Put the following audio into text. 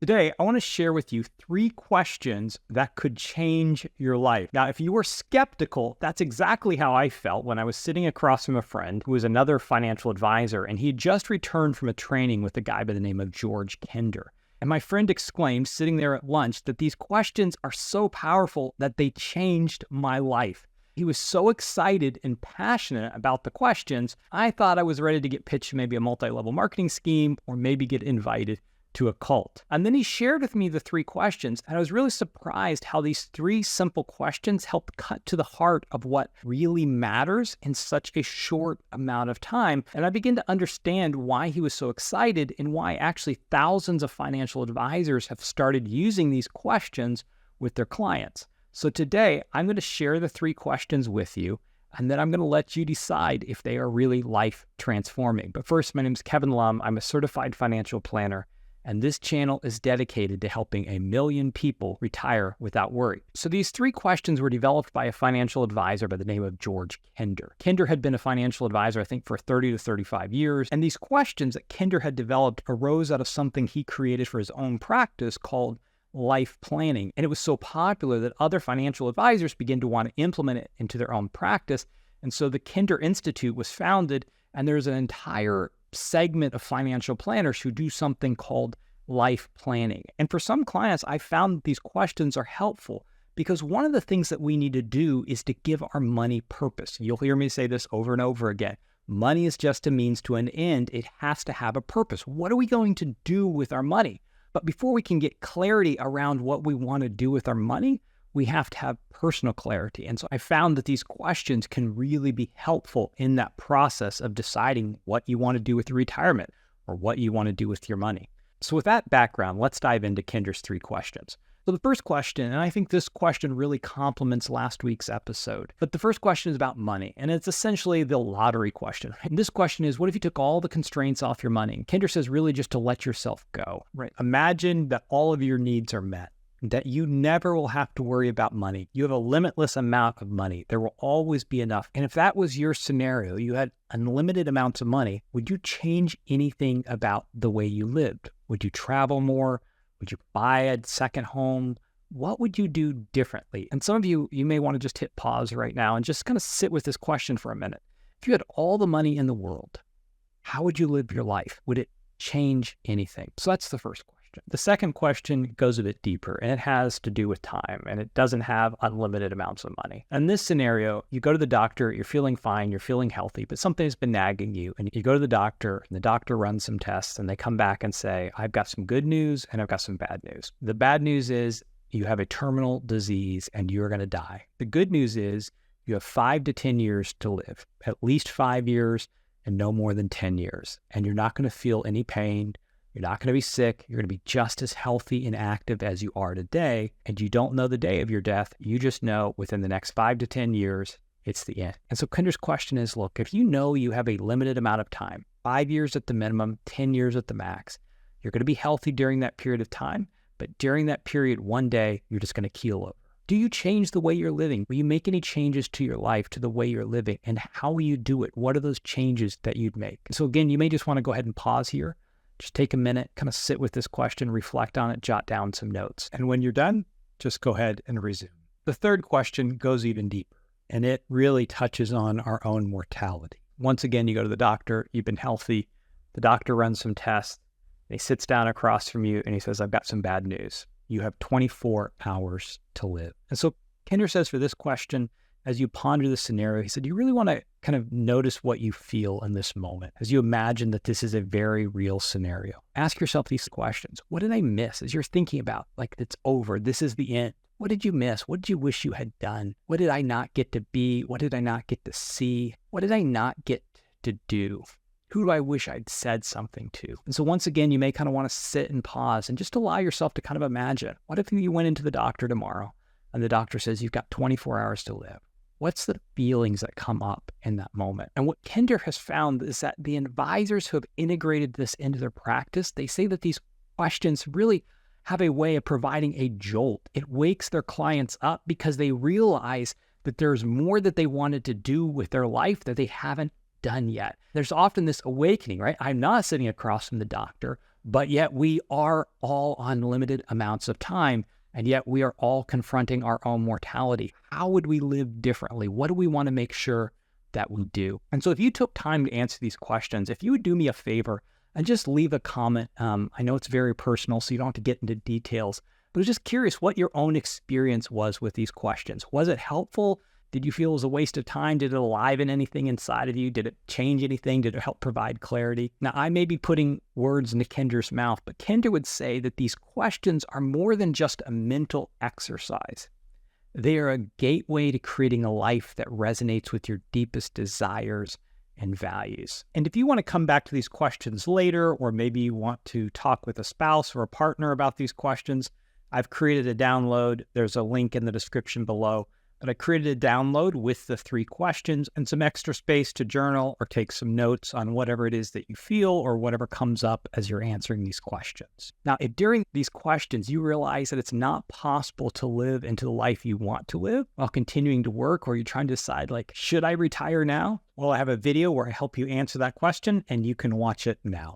Today, I want to share with you 3 questions that could change your life. Now, if you were skeptical, that's exactly how I felt when I was sitting across from a friend who was another financial advisor, and he had just returned from a training with a guy by the name of George Kinder. And my friend exclaimed, sitting there at lunch, that these questions are so powerful that they changed my life. He was so excited and passionate about the questions, I thought I was ready to get pitched maybe a multi-level marketing scheme or maybe get invited to a cult. And then he shared with me the 3 questions, and I was really surprised how these 3 simple questions helped cut to the heart of what really matters in such a short amount of time. And I began to understand why he was so excited and why actually thousands of financial advisors have started using these questions with their clients. So today, I'm going to share the 3 questions with you, and then I'm going to let you decide if they are really life transforming. But first, my name is Kevin Lum. I'm a certified financial planner, and this channel is dedicated to helping 1 million people retire without worry. So these 3 questions were developed by a financial advisor by the name of George Kinder. Kinder had been a financial advisor, I think, for 30 to 35 years. And these questions that Kinder had developed arose out of something he created for his own practice called life planning. And it was so popular that other financial advisors began to want to implement it into their own practice. And so the Kinder Institute was founded, and there's an entire segment of financial planners who do something called life planning. And for some clients, I found that these questions are helpful because one of the things that we need to do is to give our money purpose. You'll hear me say this over and over again. Money is just a means to an end. It has to have a purpose. What are we going to do with our money? But before we can get clarity around what we want to do with our money, we have to have personal clarity. And so I found that these questions can really be helpful in that process of deciding what you want to do with your retirement or what you want to do with your money. So with that background, let's dive into Kinder's 3 questions. So the first question, and I think this question really complements last week's episode, but the first question is about money, and it's essentially the lottery question. And this question is, what if you took all the constraints off your money? And Kinder says really just to let yourself go, right? Imagine that all of your needs are met, that you never will have to worry about money. You have a limitless amount of money. There will always be enough. And if that was your scenario, you had unlimited amounts of money, would you change anything about the way you lived? Would you travel more? Would you buy a second home? What would you do differently? And some of you may want to just hit pause right now and just kind of sit with this question for a minute. If you had all the money in the world, how would you live your life? Would it change anything? So that's the first question. The second question goes a bit deeper, and it has to do with time, and it doesn't have unlimited amounts of money. In this scenario, you go to the doctor, you're feeling fine, you're feeling healthy, but something's been nagging you, and you go to the doctor, and the doctor runs some tests, and they come back and say, I've got some good news, and I've got some bad news. The bad news is you have a terminal disease, and you're going to die. The good news is you have 5 to 10 years to live, at least 5 years, and no more than 10 years, and you're not going to feel any pain. You're not going to be sick. You're going to be just as healthy and active as you are today. And you don't know the day of your death. You just know within the next 5 to 10 years, it's the end. And so Kinder's question is, look, if you know you have a limited amount of time, 5 years at the minimum, 10 years at the max, you're going to be healthy during that period of time. But during that period, one day, you're just going to keel over. Do you change the way you're living? Will you make any changes to your life, to the way you're living? And how will you do it? What are those changes that you'd make? So again, you may just want to go ahead and pause here. Just take a minute, kind of sit with this question, reflect on it, jot down some notes. And when you're done, just go ahead and resume. The third question goes even deeper, and it really touches on our own mortality. Once again, you go to the doctor, you've been healthy, the doctor runs some tests, and he sits down across from you and he says, I've got some bad news. You have 24 hours to live. And so Kinder says for this question, as you ponder the scenario, he said, you really want to kind of notice what you feel in this moment as you imagine that this is a very real scenario. Ask yourself these questions. What did I miss as you're thinking about, like, it's over, this is the end? What did you miss? What did you wish you had done? What did I not get to be? What did I not get to see? What did I not get to do? Who do I wish I'd said something to? And so once again, you may kind of want to sit and pause and just allow yourself to kind of imagine, what if you went into the doctor tomorrow and the doctor says you've got 24 hours to live? What's the feelings that come up in that moment? And what Kinder has found is that the advisors who have integrated this into their practice, they say that these questions really have a way of providing a jolt. It wakes their clients up because they realize that there's more that they wanted to do with their life that they haven't done yet. There's often this awakening, right? I'm not sitting across from the doctor, but yet we are all on limited amounts of time, and yet we are all confronting our own mortality. How would we live differently? What do we want to make sure that we do? And so if you took time to answer these questions, if you would do me a favor and just leave a comment, I know it's very personal, so you don't have to get into details, but I was just curious what your own experience was with these questions. Was it helpful? Did you feel it was a waste of time? Did it enliven anything inside of you? Did it change anything? Did it help provide clarity? Now, I may be putting words into Kendra's mouth, but Kendra would say that these questions are more than just a mental exercise. They are a gateway to creating a life that resonates with your deepest desires and values. And if you want to come back to these questions later, or maybe you want to talk with a spouse or a partner about these questions, I've created a download. There's a link in the description below. But I created a download with the 3 questions and some extra space to journal or take some notes on whatever it is that you feel or whatever comes up as you're answering these questions. Now, if during these questions you realize that it's not possible to live into the life you want to live while continuing to work, or you're trying to decide, like, should I retire now? Well, I have a video where I help you answer that question, and you can watch it now.